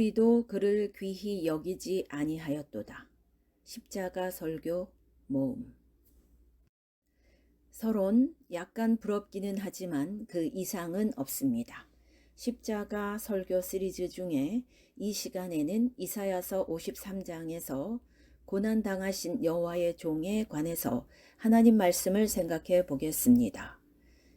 우리도 그를 귀히 여기지 아니하였도다. 십자가 설교 모음. 서론 약간 부럽기는 하지만 그 이상은 없습니다. 십자가 설교 시리즈 중에 이 시간에는 이사야서 53장에서 고난당하신 여호와의 종에 관해서 하나님 말씀을 생각해 보겠습니다.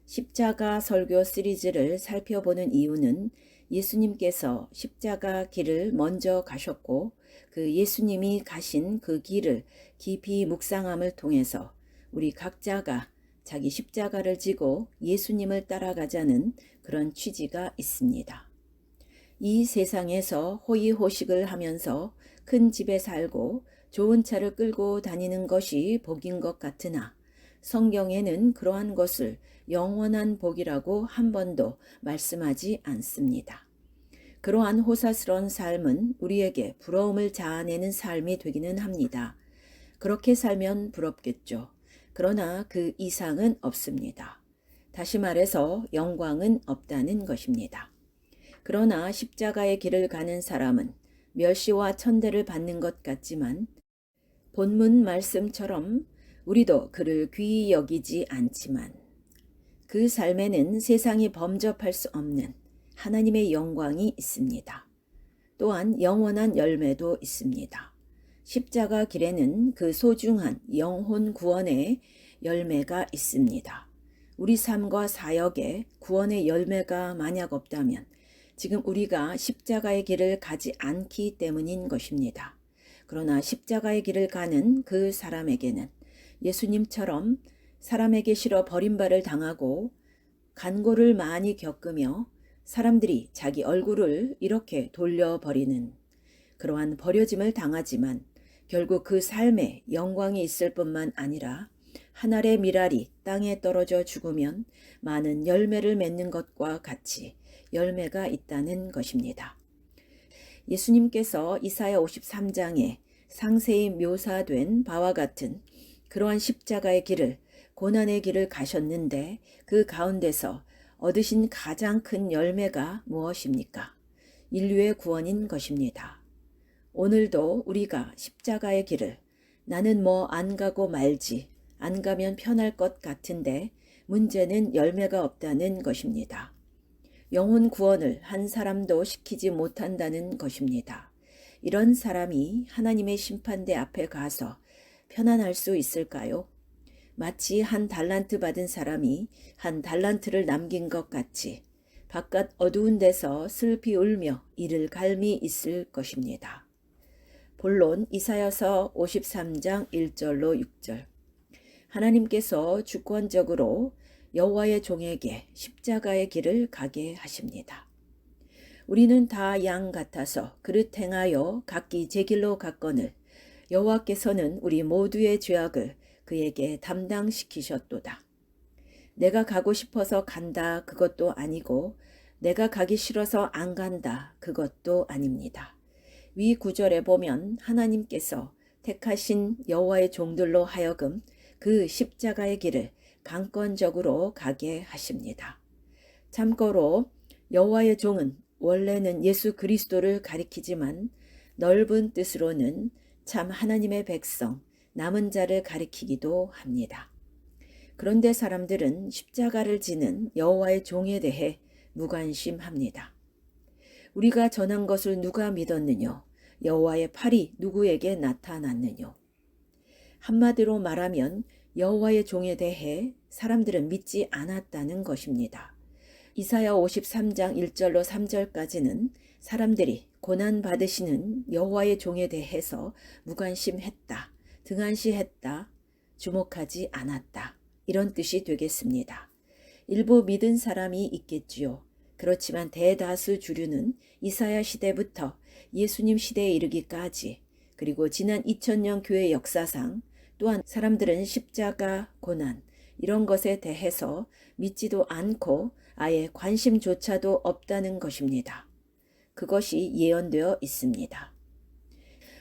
십자가 설교 시리즈를 살펴보는 이유는 예수님께서 십자가 길을 먼저 가셨고 그 예수님이 가신 그 길을 깊이 묵상함을 통해서 우리 각자가 자기 십자가를 지고 예수님을 따라가자는 그런 취지가 있습니다. 이 세상에서 호의호식을 하면서 큰 집에 살고 좋은 차를 끌고 다니는 것이 복인 것 같으나 성경에는 그러한 것을 영원한 복이라고 한 번도 말씀하지 않습니다. 그러한 호사스러운 삶은 우리에게 부러움을 자아내는 삶이 되기는 합니다. 그렇게 살면 부럽겠죠. 그러나 그 이상은 없습니다. 다시 말해서 영광은 없다는 것입니다. 그러나 십자가의 길을 가는 사람은 멸시와 천대를 받는 것 같지만 본문 말씀처럼 우리도 그를 귀히 여기지 않지만 그 삶에는 세상이 범접할 수 없는 하나님의 영광이 있습니다. 또한 영원한 열매도 있습니다. 십자가 길에는 그 소중한 영혼 구원의 열매가 있습니다. 우리 삶과 사역에 구원의 열매가 만약 없다면 지금 우리가 십자가의 길을 가지 않기 때문인 것입니다. 그러나 십자가의 길을 가는 그 사람에게는 예수님처럼 사람에게 실어 버림받을 당하고 간고를 많이 겪으며 사람들이 자기 얼굴을 이렇게 돌려버리는 그러한 버려짐을 당하지만 결국 그 삶에 영광이 있을 뿐만 아니라 한 알의 밀알이 땅에 떨어져 죽으면 많은 열매를 맺는 것과 같이 열매가 있다는 것입니다. 예수님께서 이사야 53장에 상세히 묘사된 바와 같은 그러한 십자가의 길을 고난의 길을 가셨는데 그 가운데서 얻으신 가장 큰 열매가 무엇입니까? 인류의 구원인 것입니다. 오늘도 우리가 십자가의 길을 나는 뭐 안 가고 말지 안 가면 편할 것 같은데 문제는 열매가 없다는 것입니다. 영혼 구원을 한 사람도 시키지 못한다는 것입니다. 이런 사람이 하나님의 심판대 앞에 가서 편안할 수 있을까요? 마치 한 달란트 받은 사람이 한 달란트를 남긴 것 같이 바깥 어두운 데서 슬피 울며 이를 갈미 있을 것입니다. 본론 이사야서 53장 1절로 6절. 하나님께서 주권적으로 여호와의 종에게 십자가의 길을 가게 하십니다. 우리는 다 양 같아서 그릇 행하여 각기 제 길로 갔거늘 여호와께서는 우리 모두의 죄악을 그에게 담당시키셨도다. 내가 가고 싶어서 간다 그것도 아니고 내가 가기 싫어서 안 간다 그것도 아닙니다. 위 구절에 보면 하나님께서 택하신 여호와의 종들로 하여금 그 십자가의 길을 강권적으로 가게 하십니다. 참고로 여호와의 종은 원래는 예수 그리스도를 가리키지만 넓은 뜻으로는 참 하나님의 백성, 남은 자를 가리키기도 합니다. 그런데 사람들은 십자가를 지는 여호와의 종에 대해 무관심합니다. 우리가 전한 것을 누가 믿었느뇨? 여호와의 팔이 누구에게 나타났느뇨? 한마디로 말하면 여호와의 종에 대해 사람들은 믿지 않았다는 것입니다. 이사야 53장 1절로 3절까지는 사람들이 고난받으시는 여호와의 종에 대해서 무관심했다, 등한시했다, 주목하지 않았다 이런 뜻이 되겠습니다. 일부 믿은 사람이 있겠지요. 그렇지만 대다수 주류는 이사야 시대부터 예수님 시대에 이르기까지 그리고 지난 2000년 교회 역사상 또한 사람들은 십자가, 고난 이런 것에 대해서 믿지도 않고 아예 관심조차도 없다는 것입니다. 그것이 예언되어 있습니다.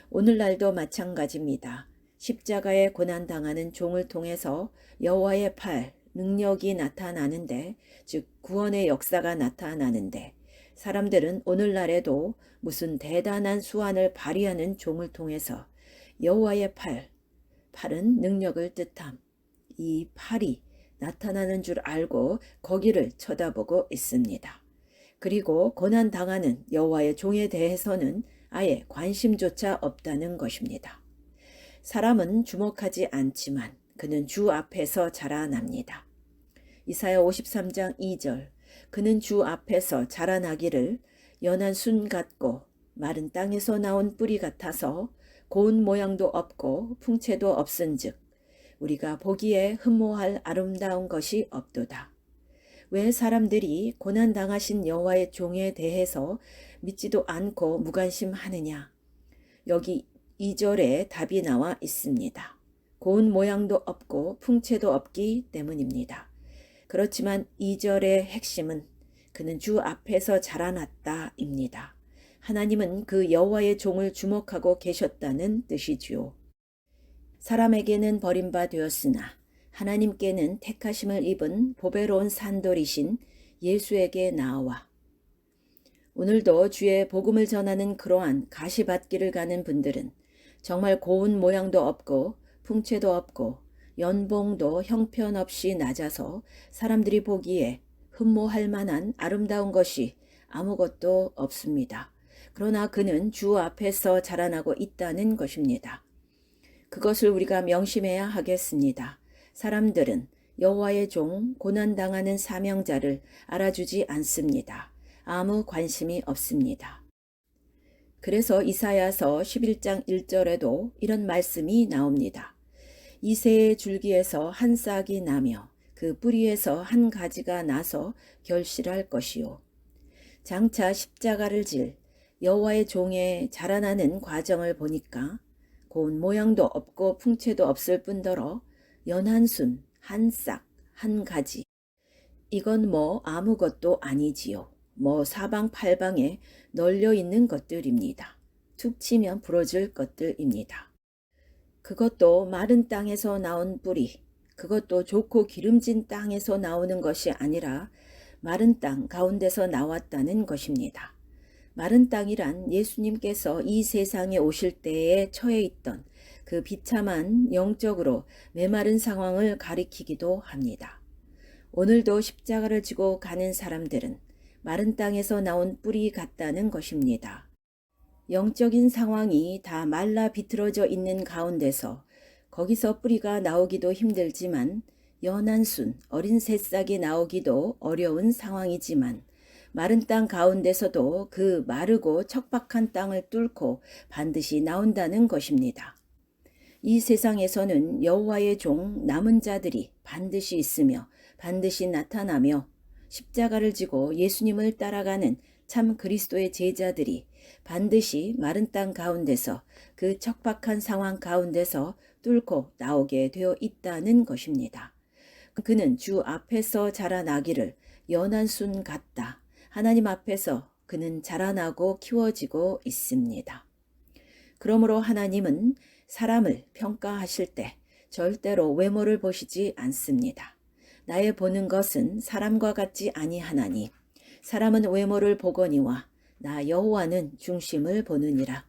오늘날도 마찬가지입니다. 십자가에 고난당하는 종을 통해서 여호와의 팔, 능력이 나타나는데 즉 구원의 역사가 나타나는데 사람들은 오늘날에도 무슨 대단한 수완을 발휘하는 종을 통해서 여호와의 팔은 능력을 뜻함. 이 팔이 나타나는 줄 알고 거기를 쳐다보고 있습니다. 그리고 고난당하는 여호와의 종에 대해서는 아예 관심조차 없다는 것입니다. 사람은 주목하지 않지만 그는 주 앞에서 자라납니다. 이사야 53장 2절 그는 주 앞에서 자라나기를 연한 순 같고 마른 땅에서 나온 뿌리 같아서 고운 모양도 없고 풍채도 없은즉 우리가 보기에 흠모할 아름다운 것이 없도다. 왜 사람들이 고난당하신 여호와의 종에 대해서 믿지도 않고 무관심하느냐? 여기 2절에 답이 나와 있습니다. 고운 모양도 없고 풍채도 없기 때문입니다. 그렇지만 2절의 핵심은 그는 주 앞에서 자라났다입니다. 하나님은 그 여호와의 종을 주목하고 계셨다는 뜻이지요. 사람에게는 버림받되었으나 하나님께는 택하심을 입은 보배로운 산돌이신 예수에게 나와 오늘도 주의 복음을 전하는 그러한 가시밭길을 가는 분들은 정말 고운 모양도 없고 풍채도 없고 연봉도 형편없이 낮아서 사람들이 보기에 흠모할 만한 아름다운 것이 아무것도 없습니다. 그러나 그는 주 앞에서 자라나고 있다는 것입니다. 그것을 우리가 명심해야 하겠습니다. 사람들은 여호와의 종, 고난당하는 사명자를 알아주지 않습니다. 아무 관심이 없습니다. 그래서 이사야서 11장 1절에도 이런 말씀이 나옵니다. 이새의 줄기에서 한 싹이 나며 그 뿌리에서 한 가지가 나서 결실할 것이요. 장차 십자가를 질 여호와의 종의 자라나는 과정을 보니까 고운 모양도 없고 풍채도 없을 뿐더러 연한 순, 한 싹, 한 가지. 이건 뭐 아무것도 아니지요. 뭐 사방팔방에 널려 있는 것들입니다. 툭 치면 부러질 것들입니다. 그것도 마른 땅에서 나온 뿌리, 그것도 좋고 기름진 땅에서 나오는 것이 아니라 마른 땅 가운데서 나왔다는 것입니다. 마른 땅이란 예수님께서 이 세상에 오실 때에 처해 있던 그 비참한 영적으로 메마른 상황을 가리키기도 합니다. 오늘도 십자가를 지고 가는 사람들은 마른 땅에서 나온 뿌리 같다는 것입니다. 영적인 상황이 다 말라 비틀어져 있는 가운데서 거기서 뿌리가 나오기도 힘들지만 연한 순, 어린 새싹이 나오기도 어려운 상황이지만 마른 땅 가운데서도 그 마르고 척박한 땅을 뚫고 반드시 나온다는 것입니다. 이 세상에서는 여호와의 종 남은 자들이 반드시 있으며 반드시 나타나며 십자가를 지고 예수님을 따라가는 참 그리스도의 제자들이 반드시 마른 땅 가운데서 그 척박한 상황 가운데서 뚫고 나오게 되어 있다는 것입니다. 그는 주 앞에서 자라나기를 연한 순 같다. 하나님 앞에서 그는 자라나고 키워지고 있습니다. 그러므로 하나님은 사람을 평가하실 때 절대로 외모를 보시지 않습니다. 나의 보는 것은 사람과 같지 아니하나니 사람은 외모를 보거니와 나 여호와는 중심을 보느니라.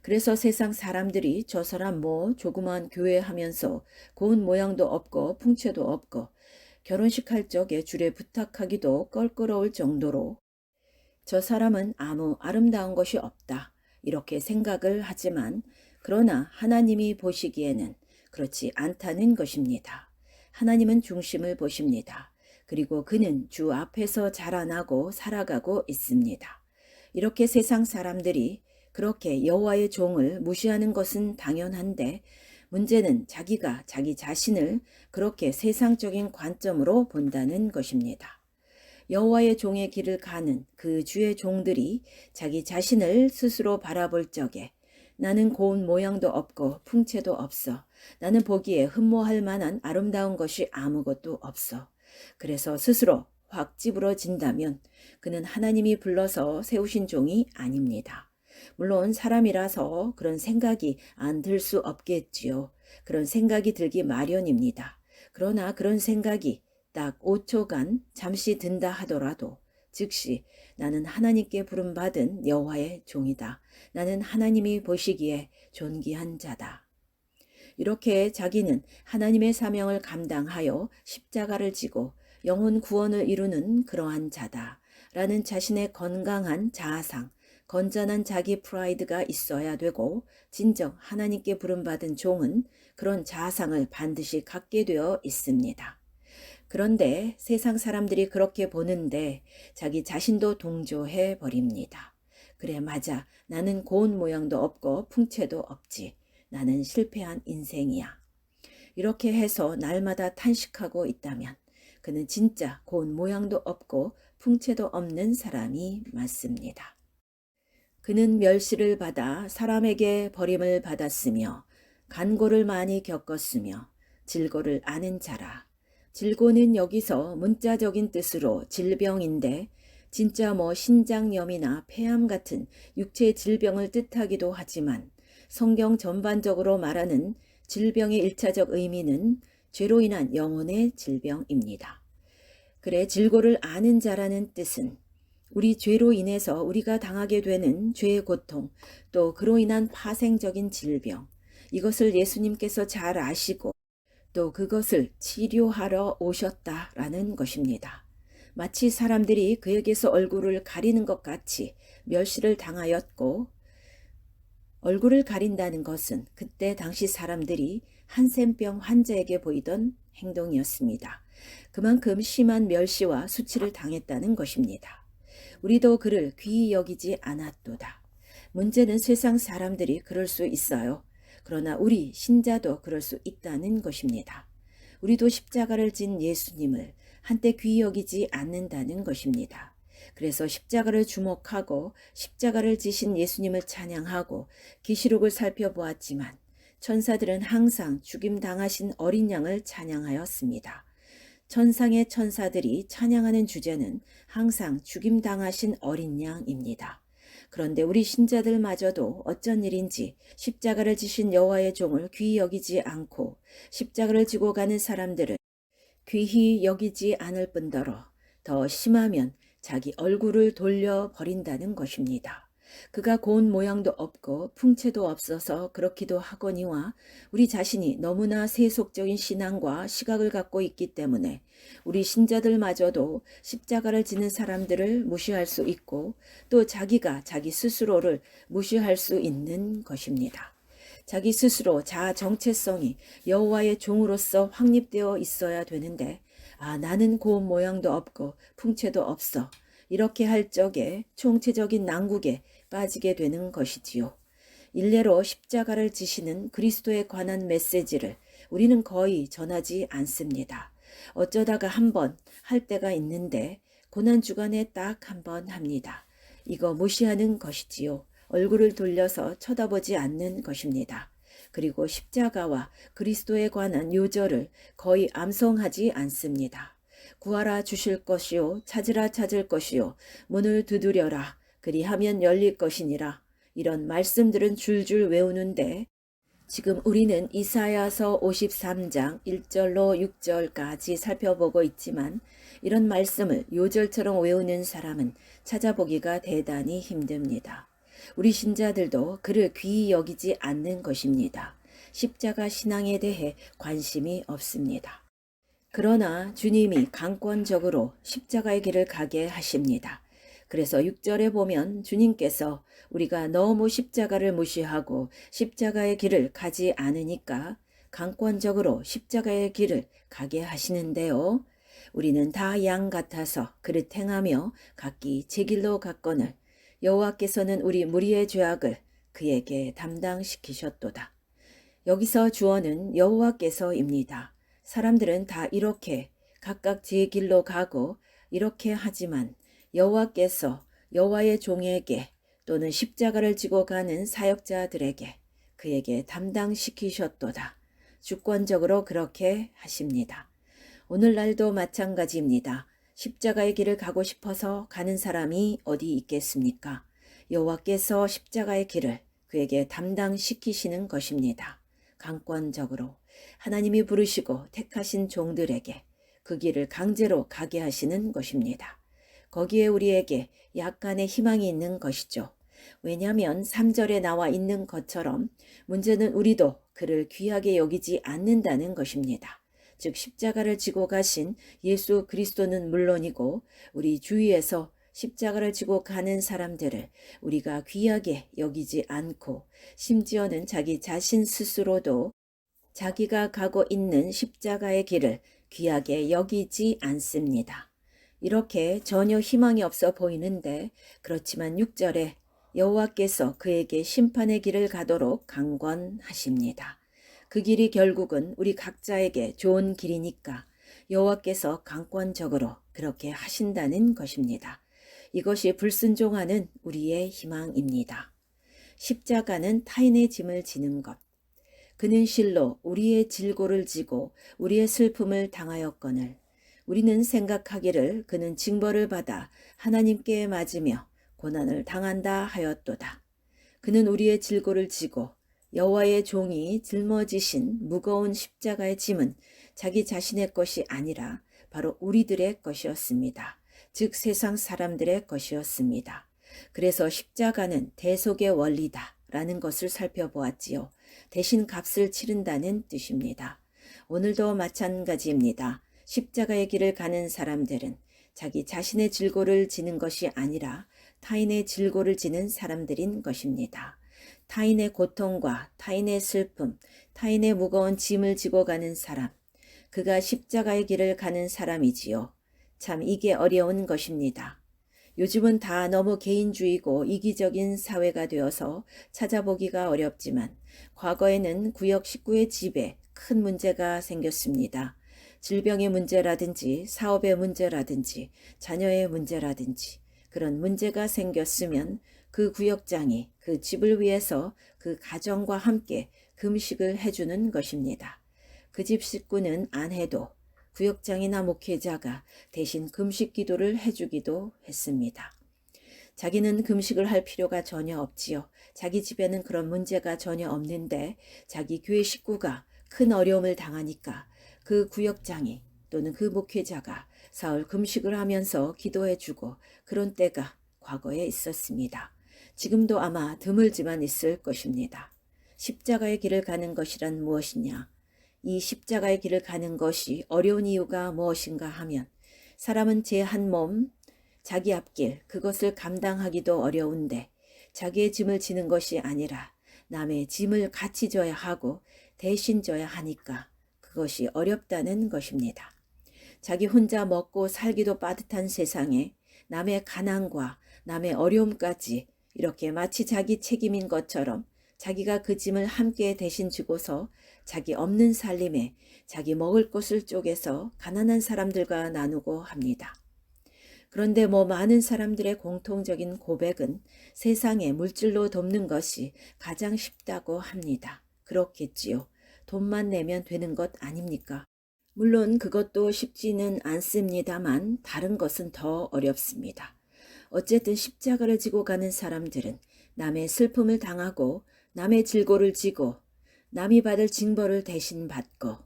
그래서 세상 사람들이 저 사람 뭐 조그만 교회 하면서 고운 모양도 없고 풍채도 없고 결혼식 할 적에 줄에 부탁하기도 껄끄러울 정도로 저 사람은 아무 아름다운 것이 없다 이렇게 생각을 하지만 그러나 하나님이 보시기에는 그렇지 않다는 것입니다. 하나님은 중심을 보십니다. 그리고 그는 주 앞에서 자라나고 살아가고 있습니다. 이렇게 세상 사람들이 그렇게 여호와의 종을 무시하는 것은 당연한데 문제는 자기가 자기 자신을 그렇게 세상적인 관점으로 본다는 것입니다. 여호와의 종의 길을 가는 그 주의 종들이 자기 자신을 스스로 바라볼 적에 나는 고운 모양도 없고 풍채도 없어. 나는 보기에 흠모할 만한 아름다운 것이 아무것도 없어. 그래서 스스로 확 찌부러진다면 그는 하나님이 불러서 세우신 종이 아닙니다. 물론 사람이라서 그런 생각이 안 들 수 없겠지요. 그런 생각이 들기 마련입니다. 그러나 그런 생각이 딱 5초간 잠시 든다 하더라도 즉시 나는 하나님께 부름받은 여호와의 종이다. 나는 하나님이 보시기에 존귀한 자다. 이렇게 자기는 하나님의 사명을 감당하여 십자가를 지고 영혼 구원을 이루는 그러한 자다. 라는 자신의 건강한 자아상, 건전한 자기 프라이드가 있어야 되고 진정 하나님께 부름받은 종은 그런 자아상을 반드시 갖게 되어 있습니다. 그런데 세상 사람들이 그렇게 보는데 자기 자신도 동조해 버립니다. 그래 맞아. 나는 고운 모양도 없고 풍채도 없지. 나는 실패한 인생이야. 이렇게 해서 날마다 탄식하고 있다면 그는 진짜 고운 모양도 없고 풍채도 없는 사람이 맞습니다. 그는 멸시를 받아 사람에게 버림을 받았으며 간고를 많이 겪었으며 질고를 아는 자라. 질고는 여기서 문자적인 뜻으로 질병인데 진짜 신장염이나 폐암 같은 육체 질병을 뜻하기도 하지만 성경 전반적으로 말하는 질병의 1차적 의미는 죄로 인한 영혼의 질병입니다. 그래 질고를 아는 자라는 뜻은 우리 죄로 인해서 우리가 당하게 되는 죄의 고통, 또 그로 인한 파생적인 질병, 이것을 예수님께서 잘 아시고 또 그것을 치료하러 오셨다라는 것입니다. 마치 사람들이 그에게서 얼굴을 가리는 것 같이 멸시를 당하였고 얼굴을 가린다는 것은 그때 당시 사람들이 한센병 환자에게 보이던 행동이었습니다. 그만큼 심한 멸시와 수치를 당했다는 것입니다. 우리도 그를 귀히 여기지 않았도다. 문제는 세상 사람들이 그럴 수 있어요. 그러나 우리 신자도 그럴 수 있다는 것입니다. 우리도 십자가를 진 예수님을 한때 귀히 여기지 않는다는 것입니다. 그래서 십자가를 주목하고 십자가를 지신 예수님을 찬양하고 계시록을 살펴보았지만 천사들은 항상 죽임당하신 어린 양을 찬양하였습니다. 천상의 천사들이 찬양하는 주제는 항상 죽임당하신 어린 양입니다. 그런데 우리 신자들마저도 어쩐 일인지 십자가를 지신 여호와의 종을 귀히 여기지 않고 십자가를 지고 가는 사람들을 귀히 여기지 않을 뿐더러 더 심하면 자기 얼굴을 돌려버린다는 것입니다. 그가 고운 모양도 없고 풍채도 없어서 그렇기도 하거니와 우리 자신이 너무나 세속적인 신앙과 시각을 갖고 있기 때문에 우리 신자들마저도 십자가를 지는 사람들을 무시할 수 있고 또 자기가 자기 스스로를 무시할 수 있는 것입니다. 자기 스스로 자아 정체성이 여호와의 종으로서 확립되어 있어야 되는데 나는 고운 모양도 없고 풍채도 없어. 이렇게 할 적에 총체적인 난국에 빠지게 되는 것이지요. 일례로 십자가를 지시는 그리스도에 관한 메시지를 우리는 거의 전하지 않습니다. 어쩌다가 한 번 할 때가 있는데 고난주간에 딱 한 번 합니다. 이거 무시하는 것이지요. 얼굴을 돌려서 쳐다보지 않는 것입니다. 그리고 십자가와 그리스도에 관한 요절을 거의 암송하지 않습니다. 구하라 주실 것이요 찾으라 찾을 것이요 문을 두드려라 그리하면 열릴 것이니라. 이런 말씀들은 줄줄 외우는데 지금 우리는 이사야서 53장 1절로 6절까지 살펴보고 있지만 이런 말씀을 요절처럼 외우는 사람은 찾아보기가 대단히 힘듭니다. 우리 신자들도 그를 귀히 여기지 않는 것입니다. 십자가 신앙에 대해 관심이 없습니다. 그러나 주님이 강권적으로 십자가의 길을 가게 하십니다. 그래서 6절에 보면 주님께서 우리가 너무 십자가를 무시하고 십자가의 길을 가지 않으니까 강권적으로 십자가의 길을 가게 하시는데요. 우리는 다 양 같아서 그릇 행하며 각기 제 길로 갔거늘 여호와께서는 우리 무리의 죄악을 그에게 담당시키셨도다. 여기서 주어는 여호와께서입니다. 사람들은 다 이렇게 각각 제 길로 가고 이렇게 하지만 여호와께서 여호와의 종에게 또는 십자가를 지고 가는 사역자들에게 그에게 담당시키셨도다. 주권적으로 그렇게 하십니다. 오늘날도 마찬가지입니다. 십자가의 길을 가고 싶어서 가는 사람이 어디 있겠습니까? 여호와께서 십자가의 길을 그에게 담당시키시는 것입니다. 강권적으로 하나님이 부르시고 택하신 종들에게 그 길을 강제로 가게 하시는 것입니다. 거기에 우리에게 약간의 희망이 있는 것이죠. 왜냐하면 3절에 나와 있는 것처럼 문제는 우리도 그를 귀하게 여기지 않는다는 것입니다. 즉 십자가를 지고 가신 예수 그리스도는 물론이고 우리 주위에서 십자가를 지고 가는 사람들을 우리가 귀하게 여기지 않고 심지어는 자기 자신 스스로도 자기가 가고 있는 십자가의 길을 귀하게 여기지 않습니다. 이렇게 전혀 희망이 없어 보이는데 그렇지만 6절에 여호와께서 그에게 심판의 길을 가도록 강권하십니다. 그 길이 결국은 우리 각자에게 좋은 길이니까 여호와께서 강권적으로 그렇게 하신다는 것입니다. 이것이 불순종하는 우리의 희망입니다. 십자가는 타인의 짐을 지는 것. 그는 실로 우리의 질고를 지고 우리의 슬픔을 당하였거늘 우리는 생각하기를 그는 징벌을 받아 하나님께 맞으며 고난을 당한다 하였도다. 그는 우리의 질고를 지고 여호와의 종이 짊어지신 무거운 십자가의 짐은 자기 자신의 것이 아니라 바로 우리들의 것이었습니다. 즉 세상 사람들의 것이었습니다. 그래서 십자가는 대속의 원리다 라는 것을 살펴보았지요. 대신 값을 치른다는 뜻입니다. 오늘도 마찬가지입니다. 십자가의 길을 가는 사람들은 자기 자신의 질고를 지는 것이 아니라 타인의 질고를 지는 사람들인 것입니다. 타인의 고통과 타인의 슬픔, 타인의 무거운 짐을 지고 가는 사람, 그가 십자가의 길을 가는 사람이지요. 참 이게 어려운 것입니다. 요즘은 다 너무 개인주의고 이기적인 사회가 되어서 찾아보기가 어렵지만 과거에는 구역 식구의 집에 큰 문제가 생겼습니다. 질병의 문제라든지 사업의 문제라든지 자녀의 문제라든지 그런 문제가 생겼으면 그 구역장이 그 집을 위해서 그 가정과 함께 금식을 해주는 것입니다. 그 집 식구는 안 해도 구역장이나 목회자가 대신 금식 기도를 해주기도 했습니다. 자기는 금식을 할 필요가 전혀 없지요. 자기 집에는 그런 문제가 전혀 없는데 자기 교회 식구가 큰 어려움을 당하니까 그 구역장이 또는 그 목회자가 사흘 금식을 하면서 기도해주고 그런 때가 과거에 있었습니다. 지금도 아마 드물지만 있을 것입니다. 십자가의 길을 가는 것이란 무엇이냐? 이 십자가의 길을 가는 것이 어려운 이유가 무엇인가 하면 사람은 제 한 몸, 자기 앞길 그것을 감당하기도 어려운데 자기의 짐을 지는 것이 아니라 남의 짐을 같이 져야 하고 대신 져야 하니까 그것이 어렵다는 것입니다. 자기 혼자 먹고 살기도 빠듯한 세상에 남의 가난과 남의 어려움까지 이렇게 마치 자기 책임인 것처럼 자기가 그 짐을 함께 대신 지고서 자기 없는 살림에 자기 먹을 것을 쪼개서 가난한 사람들과 나누고 합니다. 그런데 많은 사람들의 공통적인 고백은 세상에 물질로 돕는 것이 가장 쉽다고 합니다. 그렇겠지요. 돈만 내면 되는 것 아닙니까? 물론 그것도 쉽지는 않습니다만 다른 것은 더 어렵습니다. 어쨌든 십자가를 지고 가는 사람들은 남의 슬픔을 당하고 남의 질고를 지고 남이 받을 징벌을 대신 받고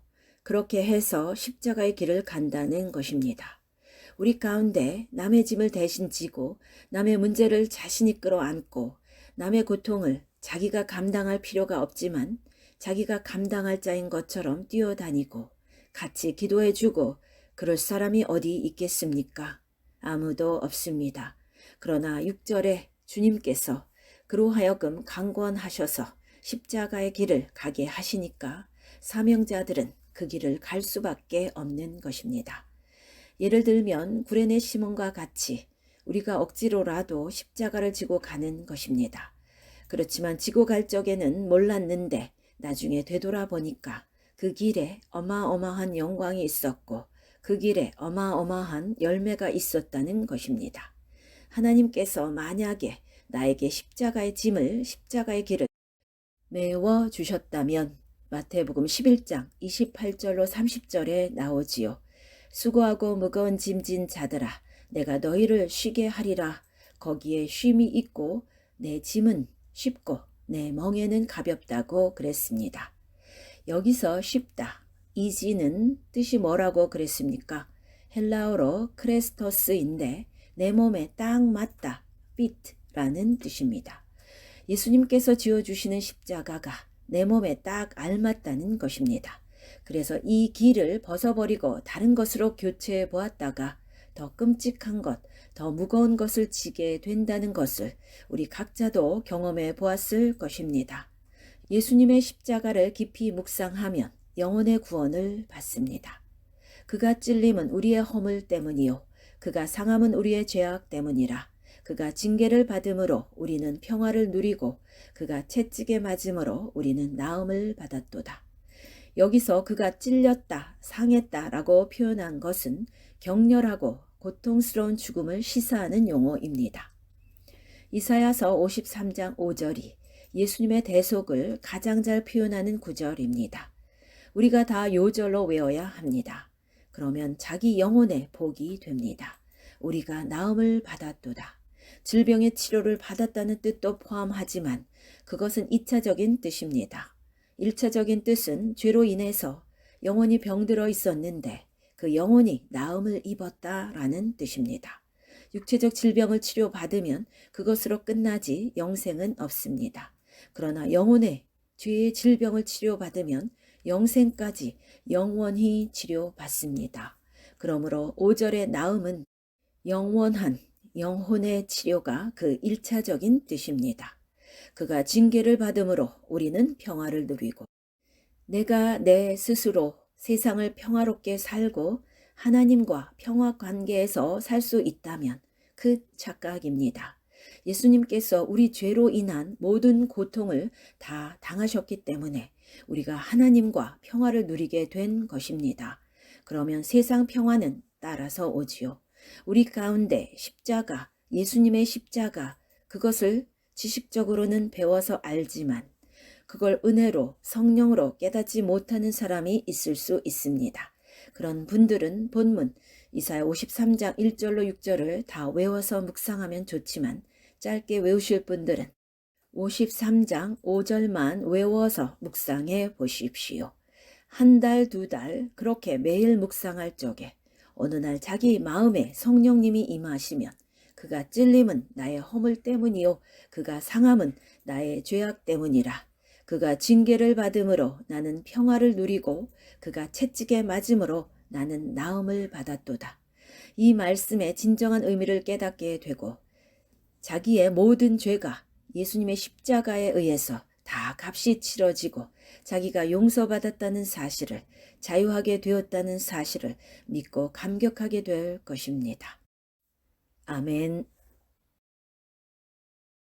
그렇게 해서 십자가의 길을 간다는 것입니다. 우리 가운데 남의 짐을 대신 지고 남의 문제를 자신이 끌어안고 남의 고통을 자기가 감당할 필요가 없지만 자기가 감당할 자인 것처럼 뛰어다니고 같이 기도해주고 그럴 사람이 어디 있겠습니까? 아무도 없습니다. 그러나 6절에 주님께서 그로 하여금 강권하셔서 십자가의 길을 가게 하시니까 사명자들은 그 길을 갈 수밖에 없는 것입니다. 예를 들면 구레네 시몬과 같이 우리가 억지로라도 십자가를 지고 가는 것입니다. 그렇지만 지고 갈 적에는 몰랐는데 나중에 되돌아보니까 그 길에 어마어마한 영광이 있었고 그 길에 어마어마한 열매가 있었다는 것입니다. 하나님께서 만약에 나에게 십자가의 짐을 십자가의 길을 메워 주셨다면 마태복음 11장 28절로 30절에 나오지요. 수고하고 무거운 짐진 자들아 내가 너희를 쉬게 하리라. 거기에 쉼이 있고 내 짐은 쉽고 내 멍에는 가볍다고 그랬습니다. 여기서 쉽다, 이지는 뜻이 뭐라고 그랬습니까? 헬라어로 크레스토스인데 내 몸에 딱 맞다, fit라는 뜻입니다. 예수님께서 지어주시는 십자가가 내 몸에 딱 알맞다는 것입니다. 그래서 이 길을 벗어버리고 다른 것으로 교체해 보았다가 더 끔찍한 것, 더 무거운 것을 지게 된다는 것을 우리 각자도 경험해 보았을 것입니다. 예수님의 십자가를 깊이 묵상하면 영혼의 구원을 받습니다. 그가 찔림은 우리의 허물 때문이요 그가 상함은 우리의 죄악 때문이라. 그가 징계를 받음으로 우리는 평화를 누리고 그가 채찍에 맞음으로 우리는 나음을 받았도다. 여기서 그가 찔렸다, 상했다라고 표현한 것은 격렬하고 고통스러운 죽음을 시사하는 용어입니다. 이사야서 53장 5절이 예수님의 대속을 가장 잘 표현하는 구절입니다. 우리가 다 요절로 외워야 합니다. 그러면 자기 영혼의 복이 됩니다. 우리가 나음을 받았도다. 질병의 치료를 받았다는 뜻도 포함하지만 그것은 2차적인 뜻입니다. 1차적인 뜻은 죄로 인해서 영혼이 병들어 있었는데 그 영혼이 나음을 입었다라는 뜻입니다. 육체적 질병을 치료받으면 그것으로 끝나지 영생은 없습니다. 그러나 영혼의 죄의 질병을 치료받으면 영생까지 영원히 치료받습니다. 그러므로 5절의 나음은 영원한 영혼의 치료가 그 1차적인 뜻입니다. 그가 징계를 받음으로 우리는 평화를 누리고 내가 내 스스로 세상을 평화롭게 살고 하나님과 평화 관계에서 살 수 있다면 그 착각입니다. 예수님께서 우리 죄로 인한 모든 고통을 다 당하셨기 때문에 우리가 하나님과 평화를 누리게 된 것입니다. 그러면 세상 평화는 따라서 오지요. 우리 가운데 십자가, 예수님의 십자가, 그것을 지식적으로는 배워서 알지만 그걸 은혜로 성령으로 깨닫지 못하는 사람이 있을 수 있습니다. 그런 분들은 본문 이사야 53장 1절로 6절을 다 외워서 묵상하면 좋지만 짧게 외우실 분들은 53장 5절만 외워서 묵상해 보십시오. 한 달, 두 달 그렇게 매일 묵상할 적에 어느 날 자기 마음에 성령님이 임하시면 그가 찔림은 나의 허물 때문이요 그가 상함은 나의 죄악 때문이라. 그가 징계를 받음으로 나는 평화를 누리고 그가 채찍에 맞음으로 나는 나음을 받았도다. 이 말씀의 진정한 의미를 깨닫게 되고 자기의 모든 죄가 예수님의 십자가에 의해서 다 값이 치러지고 자기가 용서받았다는 사실을 자유하게 되었다는 사실을 믿고 감격하게 될 것입니다. 아멘.